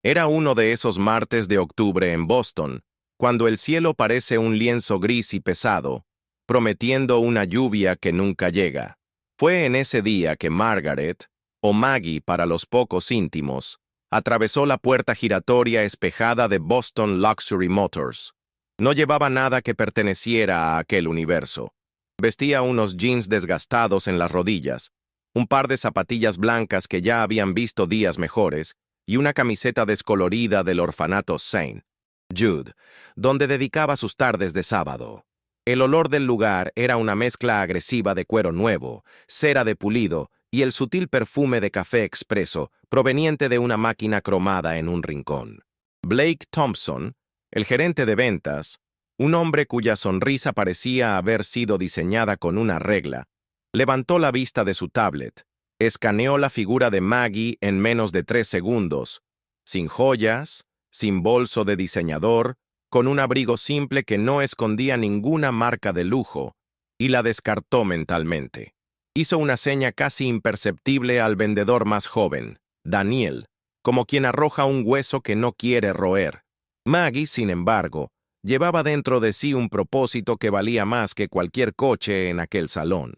Era uno de esos martes de octubre en Boston, cuando el cielo parece un lienzo gris y pesado, prometiendo una lluvia que nunca llega. Fue en ese día que Margaret, o Maggie para los pocos íntimos, atravesó la puerta giratoria espejada de Boston Luxury Motors. No llevaba nada que perteneciera a aquel universo. Vestía unos jeans desgastados en las rodillas, un par de zapatillas blancas que ya habían visto días mejores, y una camiseta descolorida del orfanato St. Jude, donde dedicaba sus tardes de sábado. El olor del lugar era una mezcla agresiva de cuero nuevo, cera de pulido y el sutil perfume de café expreso proveniente de una máquina cromada en un rincón. Blake Thompson, el gerente de ventas, un hombre cuya sonrisa parecía haber sido diseñada con una regla, levantó la vista de su tablet, escaneó la figura de Maggie en menos de 3 segundos, sin joyas, sin bolso de diseñador, con un abrigo simple que no escondía ninguna marca de lujo, y la descartó mentalmente. Hizo una seña casi imperceptible al vendedor más joven, Daniel, como quien arroja un hueso que no quiere roer. Maggie, sin embargo, llevaba dentro de sí un propósito que valía más que cualquier coche en aquel salón.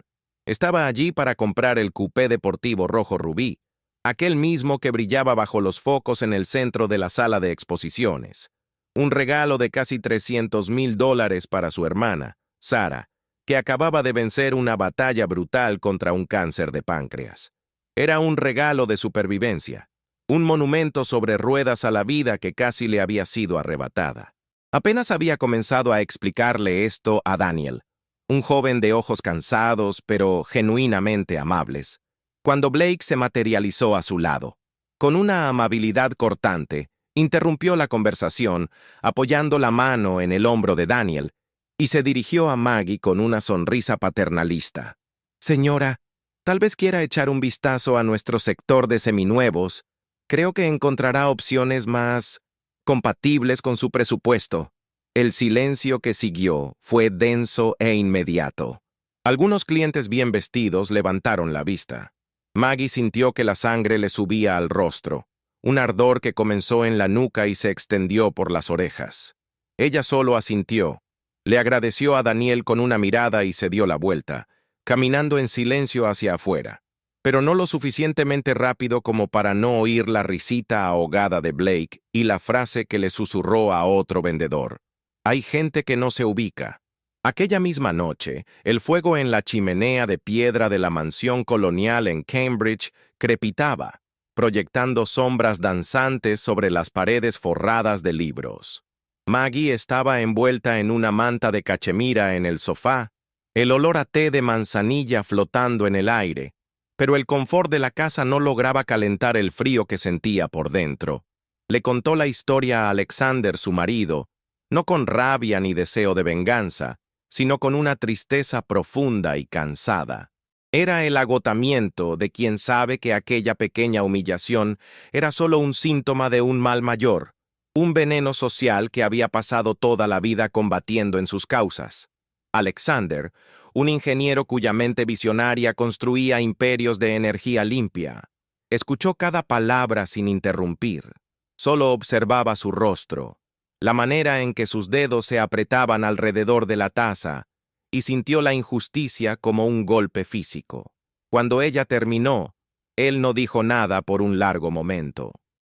Estaba allí para comprar el coupé deportivo rojo rubí, aquel mismo que brillaba bajo los focos en el centro de la sala de exposiciones. Un regalo de casi $300,000 para su hermana, Sara, que acababa de vencer una batalla brutal contra un cáncer de páncreas. Era un regalo de supervivencia, un monumento sobre ruedas a la vida que casi le había sido arrebatada. Apenas había comenzado a explicarle esto a Daniel, un joven de ojos cansados pero genuinamente amables, cuando Blake se materializó a su lado. Con una amabilidad cortante, interrumpió la conversación, apoyando la mano en el hombro de Daniel, y se dirigió a Maggie con una sonrisa paternalista. «Señora, tal vez quiera echar un vistazo a nuestro sector de seminuevos. Creo que encontrará opciones más compatibles con su presupuesto». El silencio que siguió fue denso e inmediato. Algunos clientes bien vestidos levantaron la vista. Maggie sintió que la sangre le subía al rostro, un ardor que comenzó en la nuca y se extendió por las orejas. Ella solo asintió, le agradeció a Daniel con una mirada y se dio la vuelta, caminando en silencio hacia afuera, pero no lo suficientemente rápido como para no oír la risita ahogada de Blake y la frase que le susurró a otro vendedor. Hay gente que no se ubica. Aquella misma noche, el fuego en la chimenea de piedra de la mansión colonial en Cambridge crepitaba, proyectando sombras danzantes sobre las paredes forradas de libros. Maggie estaba envuelta en una manta de cachemira en el sofá, el olor a té de manzanilla flotando en el aire, pero el confort de la casa no lograba calentar el frío que sentía por dentro. Le contó la historia a Alexander, su marido, no con rabia ni deseo de venganza, sino con una tristeza profunda y cansada. Era el agotamiento de quien sabe que aquella pequeña humillación era solo un síntoma de un mal mayor, un veneno social que había pasado toda la vida combatiendo en sus causas. Alexander, un ingeniero cuya mente visionaria construía imperios de energía limpia, escuchó cada palabra sin interrumpir. Solo observaba su rostro, la manera en que sus dedos se apretaban alrededor de la taza, y sintió la injusticia como un golpe físico. Cuando ella terminó, él no dijo nada por un largo momento.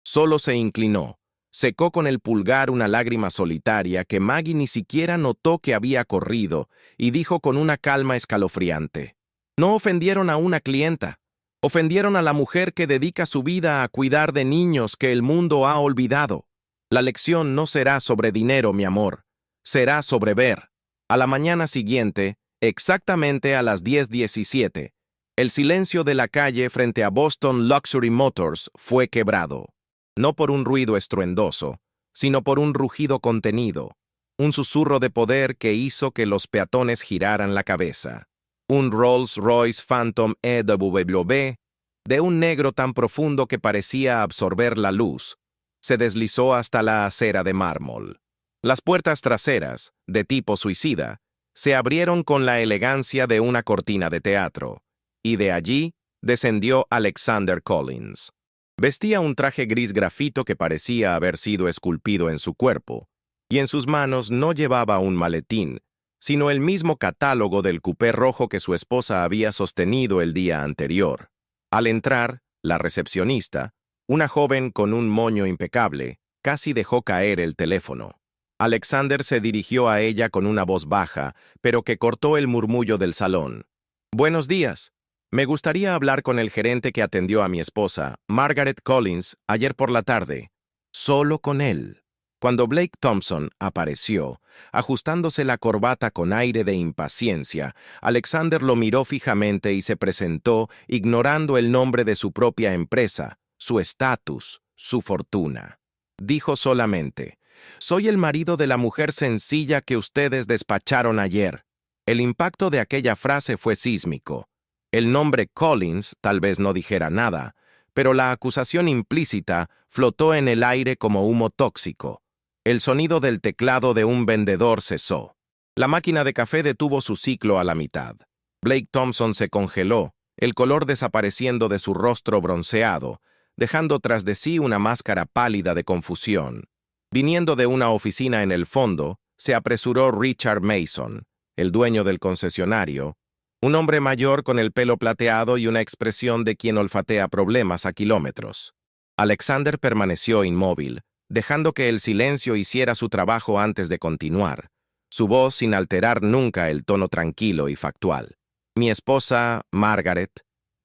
Solo se inclinó, secó con el pulgar una lágrima solitaria que Maggie ni siquiera notó que había corrido, y dijo con una calma escalofriante: «No ofendieron a una clienta. Ofendieron a la mujer que dedica su vida a cuidar de niños que el mundo ha olvidado. La lección no será sobre dinero, mi amor. Será sobre ver». A la mañana siguiente, exactamente a las 10:17, el silencio de la calle frente a Boston Luxury Motors fue quebrado. No por un ruido estruendoso, sino por un rugido contenido, un susurro de poder que hizo que los peatones giraran la cabeza. Un Rolls-Royce Phantom EWB, de un negro tan profundo que parecía absorber la luz, se deslizó hasta la acera de mármol. Las puertas traseras, de tipo suicida, se abrieron con la elegancia de una cortina de teatro, y de allí descendió Alexander Collins. Vestía un traje gris grafito que parecía haber sido esculpido en su cuerpo, y en sus manos no llevaba un maletín, sino el mismo catálogo del cupé rojo que su esposa había sostenido el día anterior. Al entrar, la recepcionista, una joven con un moño impecable, casi dejó caer el teléfono. Alexander se dirigió a ella con una voz baja, pero que cortó el murmullo del salón. «Buenos días. Me gustaría hablar con el gerente que atendió a mi esposa, Margaret Collins, ayer por la tarde. Solo con él». Cuando Blake Thompson apareció, ajustándose la corbata con aire de impaciencia, Alexander lo miró fijamente y se presentó, ignorando el nombre de su propia empresa, su estatus, su fortuna. Dijo solamente: «Soy el marido de la mujer sencilla que ustedes despacharon ayer». El impacto de aquella frase fue sísmico. El nombre Collins tal vez no dijera nada, pero la acusación implícita flotó en el aire como humo tóxico. El sonido del teclado de un vendedor cesó. La máquina de café detuvo su ciclo a la mitad. Blake Thompson se congeló, el color desapareciendo de su rostro bronceado, dejando tras de sí una máscara pálida de confusión. Viniendo de una oficina en el fondo, se apresuró Richard Mason, el dueño del concesionario, un hombre mayor con el pelo plateado y una expresión de quien olfatea problemas a kilómetros. Alexander permaneció inmóvil, dejando que el silencio hiciera su trabajo antes de continuar, su voz sin alterar nunca el tono tranquilo y factual. «Mi esposa, Margaret,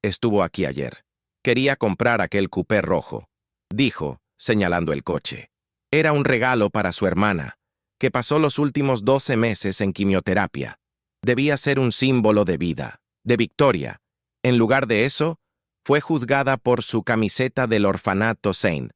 estuvo aquí ayer. Quería comprar aquel cupé rojo», dijo, señalando el coche. «Era un regalo para su hermana, que pasó los últimos 12 meses en quimioterapia. Debía ser un símbolo de vida, de victoria. En lugar de eso, fue juzgada por su camiseta del orfanato St.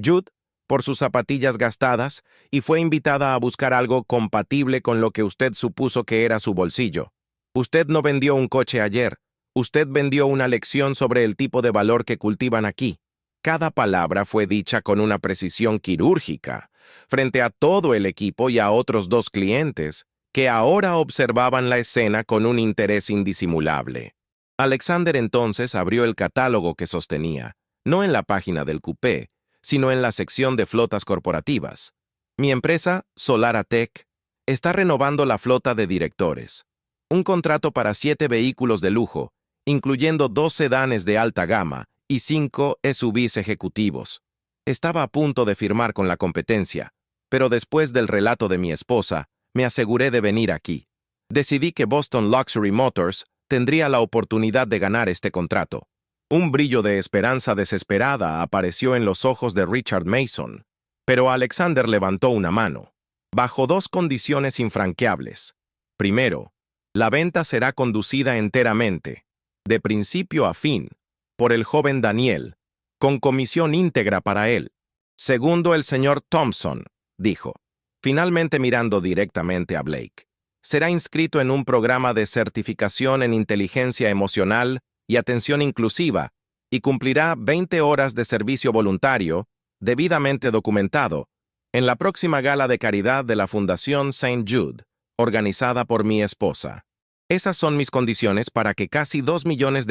Jude, por sus zapatillas gastadas, y fue invitada a buscar algo compatible con lo que usted supuso que era su bolsillo. Usted no vendió un coche ayer, usted vendió una lección sobre el tipo de valor que cultivan aquí». Cada palabra fue dicha con una precisión quirúrgica, frente a todo el equipo y a otros 2 clientes, que ahora observaban la escena con un interés indisimulable. Alexander entonces abrió el catálogo que sostenía, no en la página del cupé, sino en la sección de flotas corporativas. «Mi empresa, Solara Tech, está renovando la flota de directores. Un contrato para 7 vehículos de lujo, incluyendo 2 sedanes de alta gama y 5 SUVs ejecutivos. Estaba a punto de firmar con la competencia, pero después del relato de mi esposa, me aseguré de venir aquí. Decidí que Boston Luxury Motors tendría la oportunidad de ganar este contrato». Un brillo de esperanza desesperada apareció en los ojos de Richard Mason, pero Alexander levantó una mano, bajo 2 condiciones infranqueables. Primero, la venta será conducida enteramente, de principio a fin, por el joven Daniel, con comisión íntegra para él. Segundo, el señor Thompson, dijo, finalmente mirando directamente a Blake, será inscrito en un programa de certificación en inteligencia emocional y atención inclusiva, y cumplirá 20 horas de servicio voluntario, debidamente documentado, en la próxima gala de caridad de la Fundación St. Jude, organizada por mi esposa. Esas son mis condiciones para que casi $2 millones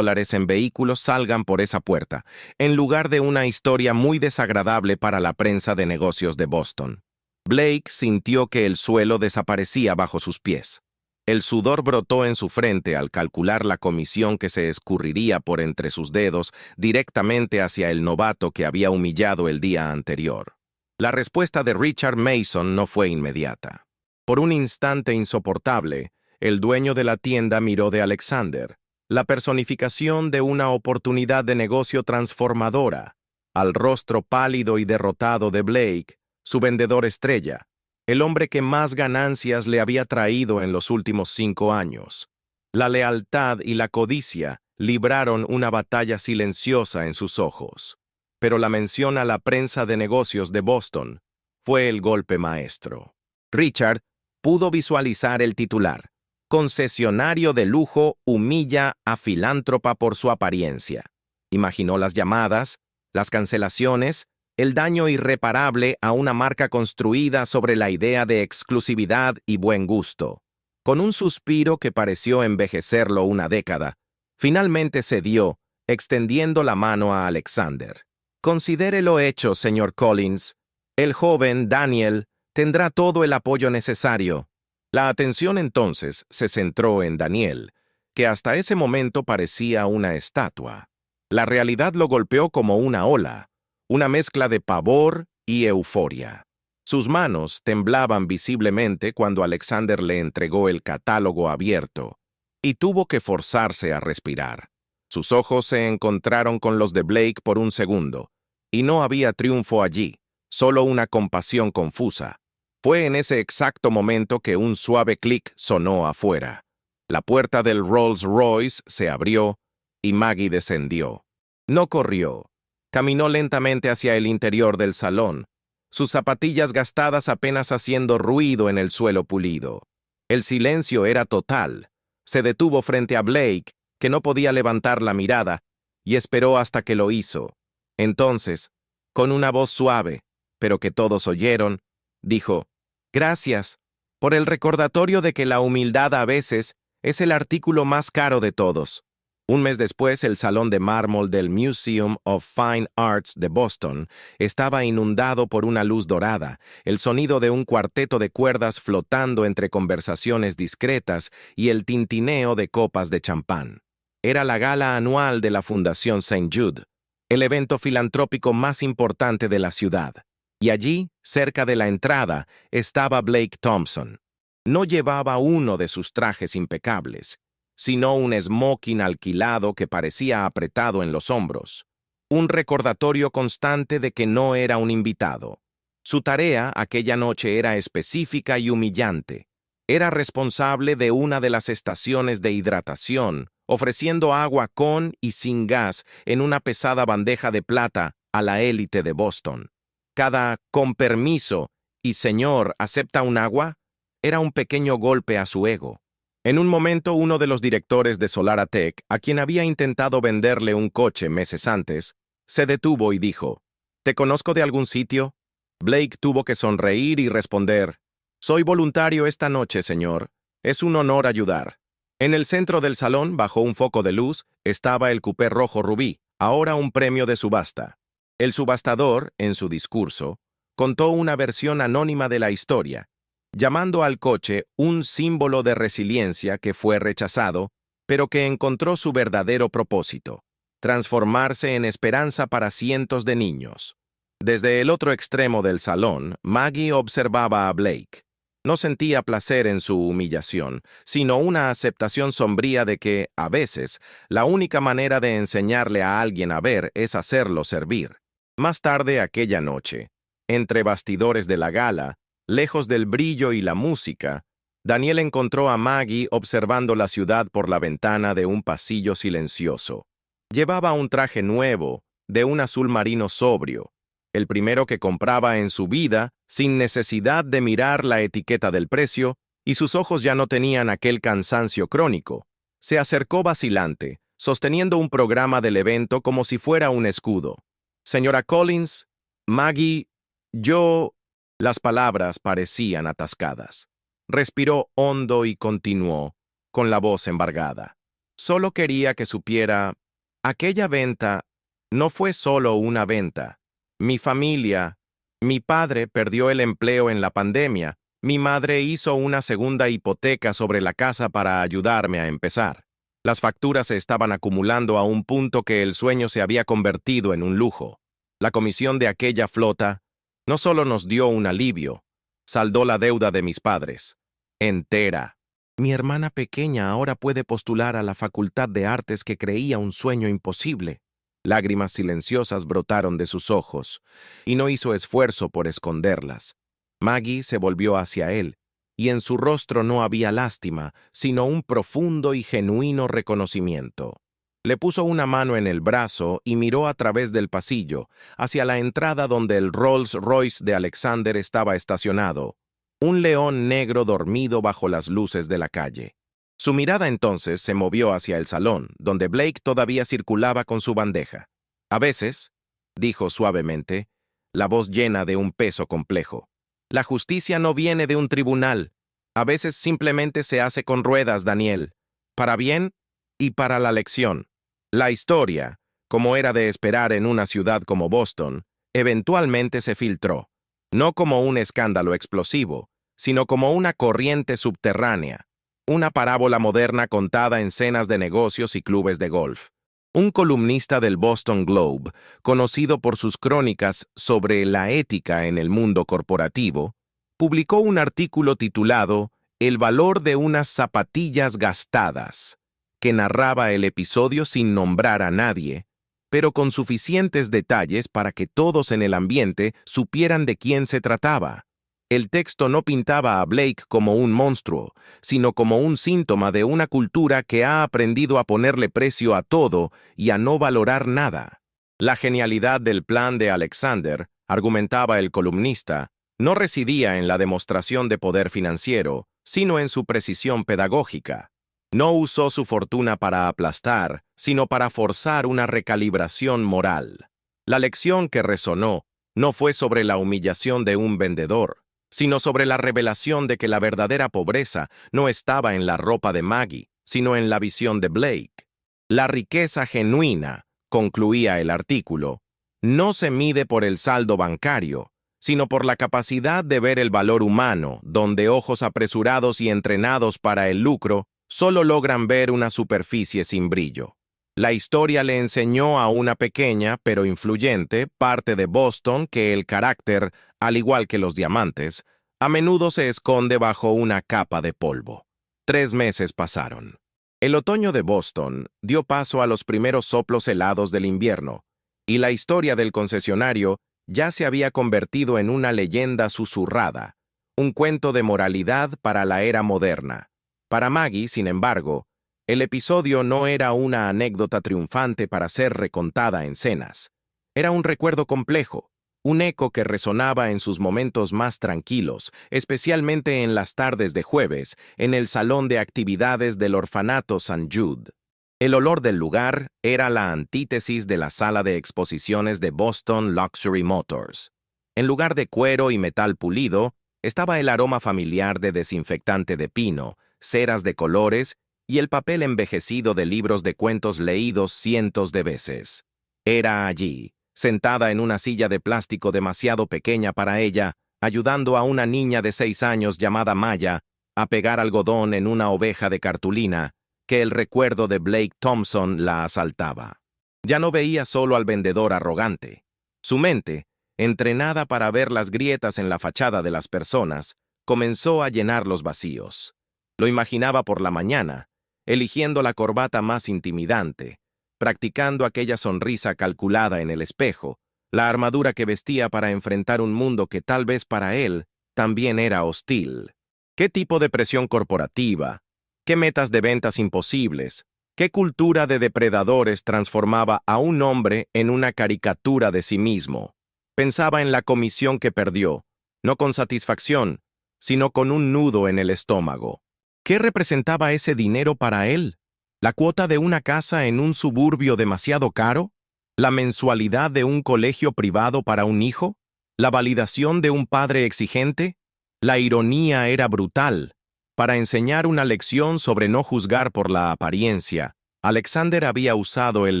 en vehículos salgan por esa puerta, en lugar de una historia muy desagradable para la prensa de negocios de Boston. Blake sintió que el suelo desaparecía bajo sus pies. El sudor brotó en su frente al calcular la comisión que se escurriría por entre sus dedos directamente hacia el novato que había humillado el día anterior. La respuesta de Richard Mason no fue inmediata. Por un instante insoportable, el dueño de la tienda miró de Alexander, la personificación de una oportunidad de negocio transformadora, al rostro pálido y derrotado de Blake, su vendedor estrella, el hombre que más ganancias le había traído en los últimos 5 años. La lealtad y la codicia libraron una batalla silenciosa en sus ojos, pero la mención a la prensa de negocios de Boston fue el golpe maestro. Richard pudo visualizar el titular: «Concesionario de lujo humilla a filántropa por su apariencia». Imaginó las llamadas, las cancelaciones, el daño irreparable a una marca construida sobre la idea de exclusividad y buen gusto. Con un suspiro que pareció envejecerlo una década, finalmente cedió, extendiendo la mano a Alexander. Considérelo hecho, señor Collins. El joven, Daniel, tendrá todo el apoyo necesario. La atención entonces se centró en Daniel, que hasta ese momento parecía una estatua. La realidad lo golpeó como una ola, una mezcla de pavor y euforia. Sus manos temblaban visiblemente cuando Alexander le entregó el catálogo abierto, y tuvo que forzarse a respirar. Sus ojos se encontraron con los de Blake por un segundo, y no había triunfo allí, solo una compasión confusa. Fue en ese exacto momento que un suave clic sonó afuera. La puerta del Rolls Royce se abrió y Maggie descendió. No corrió. Caminó lentamente hacia el interior del salón, sus zapatillas gastadas apenas haciendo ruido en el suelo pulido. El silencio era total. Se detuvo frente a Blake, que no podía levantar la mirada, y esperó hasta que lo hizo. Entonces, con una voz suave, pero que todos oyeron, dijo: «Gracias por el recordatorio de que la humildad a veces es el artículo más caro de todos». Un mes después, el salón de mármol del Museum of Fine Arts de Boston estaba inundado por una luz dorada, el sonido de un cuarteto de cuerdas flotando entre conversaciones discretas y el tintineo de copas de champán. Era la gala anual de la Fundación St. Jude, el evento filantrópico más importante de la ciudad. Y allí, cerca de la entrada, estaba Blake Thompson. No llevaba uno de sus trajes impecables, sino un smoking alquilado que parecía apretado en los hombros. Un recordatorio constante de que no era un invitado. Su tarea aquella noche era específica y humillante. Era responsable de una de las estaciones de hidratación, ofreciendo agua con y sin gas en una pesada bandeja de plata a la élite de Boston. Cada «con permiso» y «señor, ¿acepta un agua?» era un pequeño golpe a su ego. En un momento, uno de los directores de Solara Tech, a quien había intentado venderle un coche meses antes, se detuvo y dijo: «¿Te conozco de algún sitio?» Blake tuvo que sonreír y responder: «Soy voluntario esta noche, señor. Es un honor ayudar». En el centro del salón, bajo un foco de luz, estaba el coupé rojo rubí, ahora un premio de subasta. El subastador, en su discurso, contó una versión anónima de la historia, llamando al coche un símbolo de resiliencia que fue rechazado, pero que encontró su verdadero propósito: transformarse en esperanza para cientos de niños. Desde el otro extremo del salón, Maggie observaba a Blake. No sentía placer en su humillación, sino una aceptación sombría de que, a veces, la única manera de enseñarle a alguien a ver es hacerlo servir. Más tarde aquella noche, entre bastidores de la gala, lejos del brillo y la música, Daniel encontró a Maggie observando la ciudad por la ventana de un pasillo silencioso. Llevaba un traje nuevo, de un azul marino sobrio, el primero que compraba en su vida, sin necesidad de mirar la etiqueta del precio, y sus ojos ya no tenían aquel cansancio crónico. Se acercó vacilante, sosteniendo un programa del evento como si fuera un escudo. «Señora Collins, Maggie, yo...» Las palabras parecían atascadas. Respiró hondo y continuó, con la voz embargada: «Solo quería que supiera, aquella venta no fue solo una venta. Mi familia, mi padre perdió el empleo en la pandemia, mi madre hizo una segunda hipoteca sobre la casa para ayudarme a empezar. Las facturas se estaban acumulando a un punto que el sueño se había convertido en un lujo. La comisión de aquella flota no solo nos dio un alivio, saldó la deuda de mis padres, entera. Mi hermana pequeña ahora puede postular a la Facultad de Artes que creía un sueño imposible». Lágrimas silenciosas brotaron de sus ojos, y no hizo esfuerzo por esconderlas. Maggie se volvió hacia él, y en su rostro no había lástima, sino un profundo y genuino reconocimiento. Le puso una mano en el brazo y miró a través del pasillo, hacia la entrada donde el Rolls Royce de Alexander estaba estacionado, un león negro dormido bajo las luces de la calle. Su mirada entonces se movió hacia el salón, donde Blake todavía circulaba con su bandeja. «A veces», dijo suavemente, la voz llena de un peso complejo, «la justicia no viene de un tribunal. A veces simplemente se hace con ruedas, Daniel, para bien y para la lección. La historia, como era de esperar en una ciudad como Boston, eventualmente se filtró, no como un escándalo explosivo, sino como una corriente subterránea, una parábola moderna contada en cenas de negocios y clubes de golf. Un columnista del Boston Globe, conocido por sus crónicas sobre la ética en el mundo corporativo, publicó un artículo titulado El valor de unas zapatillas gastadas, que narraba el episodio sin nombrar a nadie, pero con suficientes detalles para que todos en el ambiente supieran de quién se trataba. El texto no pintaba a Blake como un monstruo, sino como un síntoma de una cultura que ha aprendido a ponerle precio a todo y a no valorar nada. La genialidad del plan de Alexander, argumentaba el columnista, no residía en la demostración de poder financiero, sino en su precisión pedagógica. No usó su fortuna para aplastar, sino para forzar una recalibración moral. La lección que resonó no fue sobre la humillación de un vendedor, sino sobre la revelación de que la verdadera pobreza no estaba en la ropa de Maggie, sino en la visión de Blake. La riqueza genuina, concluía el artículo, no se mide por el saldo bancario, sino por la capacidad de ver el valor humano, donde ojos apresurados y entrenados para el lucro solo logran ver una superficie sin brillo. La historia le enseñó a una pequeña, pero influyente, parte de Boston que el carácter, al igual que los diamantes, a menudo se esconde bajo una capa de polvo. 3 meses pasaron. El otoño de Boston dio paso a los primeros soplos helados del invierno, y la historia del concesionario ya se había convertido en una leyenda susurrada, un cuento de moralidad para la era moderna. Para Maggie, sin embargo, el episodio no era una anécdota triunfante para ser recontada en cenas. Era un recuerdo complejo, un eco que resonaba en sus momentos más tranquilos, especialmente en las tardes de jueves, en el salón de actividades del orfanato St. Jude. El olor del lugar era la antítesis de la sala de exposiciones de Boston Luxury Motors. En lugar de cuero y metal pulido, estaba el aroma familiar de desinfectante de pino, ceras de colores y el papel envejecido de libros de cuentos leídos cientos de veces. Era allí, sentada en una silla de plástico demasiado pequeña para ella, ayudando a una niña de 6 años llamada Maya a pegar algodón en una oveja de cartulina, que el recuerdo de Blake Thompson la asaltaba. Ya no veía solo al vendedor arrogante. Su mente, entrenada para ver las grietas en la fachada de las personas, comenzó a llenar los vacíos. Lo imaginaba por la mañana, eligiendo la corbata más intimidante, practicando aquella sonrisa calculada en el espejo, la armadura que vestía para enfrentar un mundo que tal vez para él también era hostil. ¿Qué tipo de presión corporativa? ¿Qué metas de ventas imposibles? ¿Qué cultura de depredadores transformaba a un hombre en una caricatura de sí mismo? Pensaba en la comisión que perdió, no con satisfacción, sino con un nudo en el estómago. ¿Qué representaba ese dinero para él? ¿La cuota de una casa en un suburbio demasiado caro? ¿La mensualidad de un colegio privado para un hijo? ¿La validación de un padre exigente? La ironía era brutal. Para enseñar una lección sobre no juzgar por la apariencia, Alexander había usado el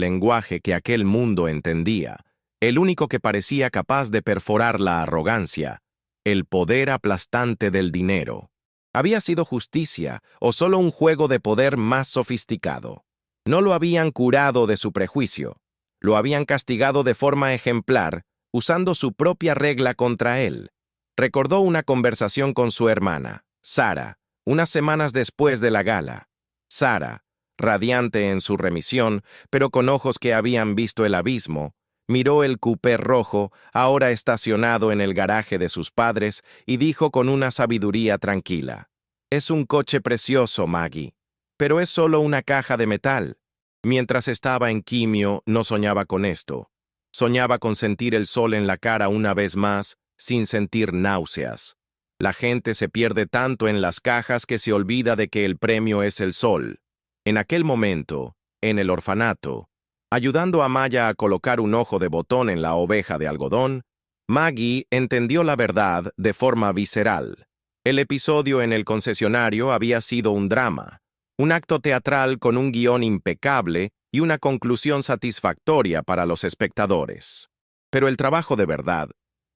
lenguaje que aquel mundo entendía, el único que parecía capaz de perforar la arrogancia, el poder aplastante del dinero. ¿Había sido justicia o solo un juego de poder más sofisticado? No lo habían curado de su prejuicio, lo habían castigado de forma ejemplar, usando su propia regla contra él. Recordó una conversación con su hermana, Sarah, unas semanas después de la gala. Sarah, radiante en su remisión, pero con ojos que habían visto el abismo, miró el coupé rojo, ahora estacionado en el garaje de sus padres, y dijo con una sabiduría tranquila: «Es un coche precioso, Maggie, pero es solo una caja de metal». Mientras estaba en quimio, no soñaba con esto. Soñaba con sentir el sol en la cara una vez más, sin sentir náuseas. La gente se pierde tanto en las cajas que se olvida de que el premio es el sol. En aquel momento, en el orfanato, ayudando a Maya a colocar un ojo de botón en la oveja de algodón, Maggie entendió la verdad de forma visceral. El episodio en el concesionario había sido un drama, un acto teatral con un guión impecable y una conclusión satisfactoria para los espectadores. Pero el trabajo de verdad,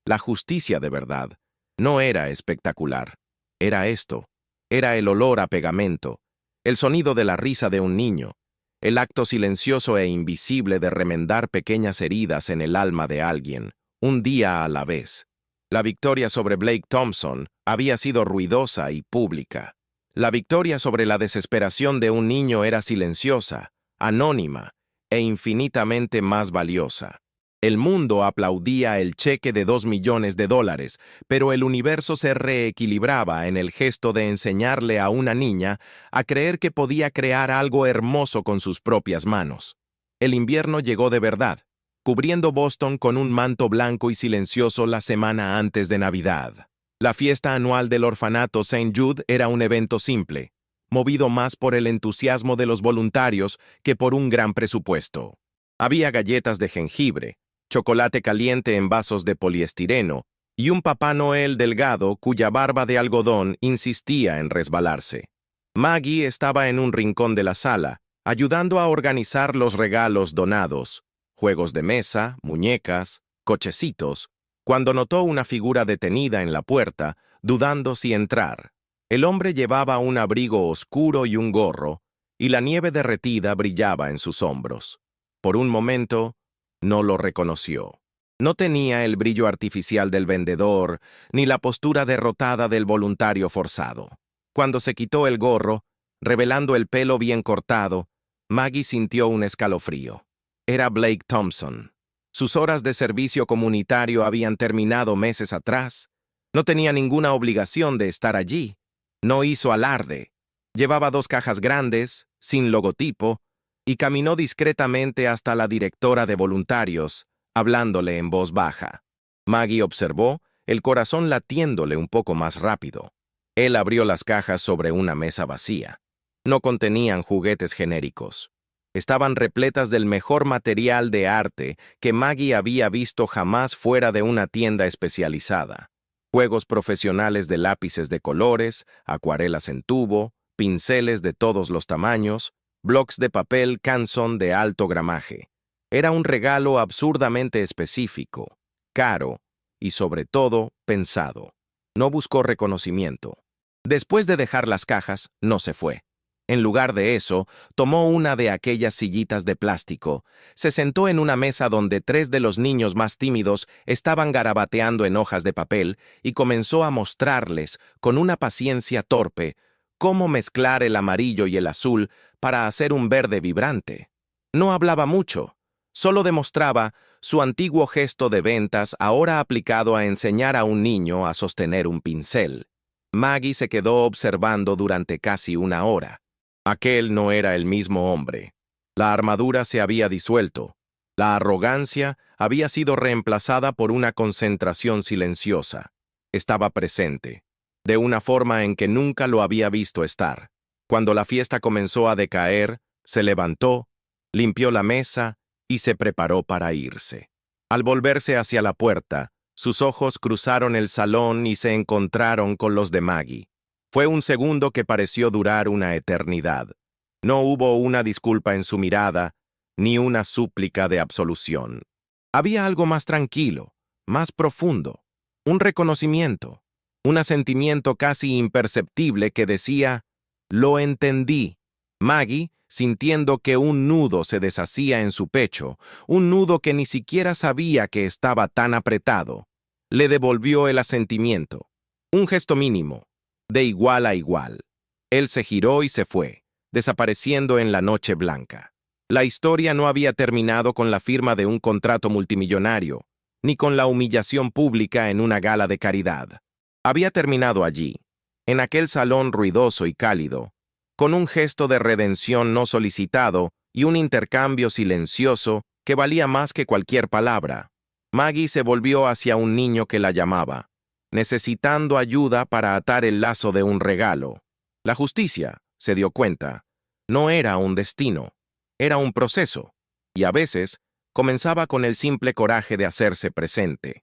la justicia de verdad, no era espectacular. Era esto. Era el olor a pegamento, el sonido de la risa de un niño, el acto silencioso e invisible de remendar pequeñas heridas en el alma de alguien, un día a la vez. La victoria sobre Blake Thompson había sido ruidosa y pública. La victoria sobre la desesperación de un niño era silenciosa, anónima e infinitamente más valiosa. El mundo aplaudía el cheque de $2 millones, pero el universo se reequilibraba en el gesto de enseñarle a una niña a creer que podía crear algo hermoso con sus propias manos. El invierno llegó de verdad, cubriendo Boston con un manto blanco y silencioso la semana antes de Navidad. La fiesta anual del orfanato St. Jude era un evento simple, movido más por el entusiasmo de los voluntarios que por un gran presupuesto. Había galletas de jengibre, chocolate caliente en vasos de poliestireno y un Papá Noel delgado cuya barba de algodón insistía en resbalarse. Maggie estaba en un rincón de la sala, ayudando a organizar los regalos donados, juegos de mesa, muñecas, cochecitos, cuando notó una figura detenida en la puerta, dudando si entrar. El hombre llevaba un abrigo oscuro y un gorro, y la nieve derretida brillaba en sus hombros. Por un momento, no lo reconoció. No tenía el brillo artificial del vendedor, ni la postura derrotada del voluntario forzado. Cuando se quitó el gorro, revelando el pelo bien cortado, Maggie sintió un escalofrío. Era Blake Thompson. Sus horas de servicio comunitario habían terminado meses atrás. No tenía ninguna obligación de estar allí. No hizo alarde. Llevaba 2 cajas grandes, sin logotipo, y caminó discretamente hasta la directora de voluntarios, hablándole en voz baja. Maggie observó, el corazón latiéndole un poco más rápido. Él abrió las cajas sobre una mesa vacía. No contenían juguetes genéricos. Estaban repletas del mejor material de arte que Maggie había visto jamás fuera de una tienda especializada. Juegos profesionales de lápices de colores, acuarelas en tubo, pinceles de todos los tamaños, blocs de papel Canson de alto gramaje. Era un regalo absurdamente específico, caro y, sobre todo, pensado. No buscó reconocimiento. Después de dejar las cajas, no se fue. En lugar de eso, tomó una de aquellas sillitas de plástico, se sentó en una mesa donde 3 de los niños más tímidos estaban garabateando en hojas de papel y comenzó a mostrarles, con una paciencia torpe, cómo mezclar el amarillo y el azul para hacer un verde vibrante. No hablaba mucho, solo demostraba su antiguo gesto de ventas ahora aplicado a enseñar a un niño a sostener un pincel. Maggie se quedó observando durante casi una hora. Aquel no era el mismo hombre. La armadura se había disuelto. La arrogancia había sido reemplazada por una concentración silenciosa. Estaba presente, de una forma en que nunca lo había visto estar. Cuando la fiesta comenzó a decaer, se levantó, limpió la mesa y se preparó para irse. Al volverse hacia la puerta, sus ojos cruzaron el salón y se encontraron con los de Maggie. Fue un segundo que pareció durar una eternidad. No hubo una disculpa en su mirada, ni una súplica de absolución. Había algo más tranquilo, más profundo, un reconocimiento, un asentimiento casi imperceptible que decía, «Lo entendí». Maggie, sintiendo que un nudo se deshacía en su pecho, un nudo que ni siquiera sabía que estaba tan apretado, le devolvió el asentimiento, un gesto mínimo, de igual a igual. Él se giró y se fue, desapareciendo en la noche blanca. La historia no había terminado con la firma de un contrato multimillonario, ni con la humillación pública en una gala de caridad. Había terminado allí, en aquel salón ruidoso y cálido, con un gesto de redención no solicitado y un intercambio silencioso que valía más que cualquier palabra. Maggie se volvió hacia un niño que la llamaba, necesitando ayuda para atar el lazo de un regalo. La justicia, se dio cuenta, no era un destino, era un proceso, y a veces comenzaba con el simple coraje de hacerse presente.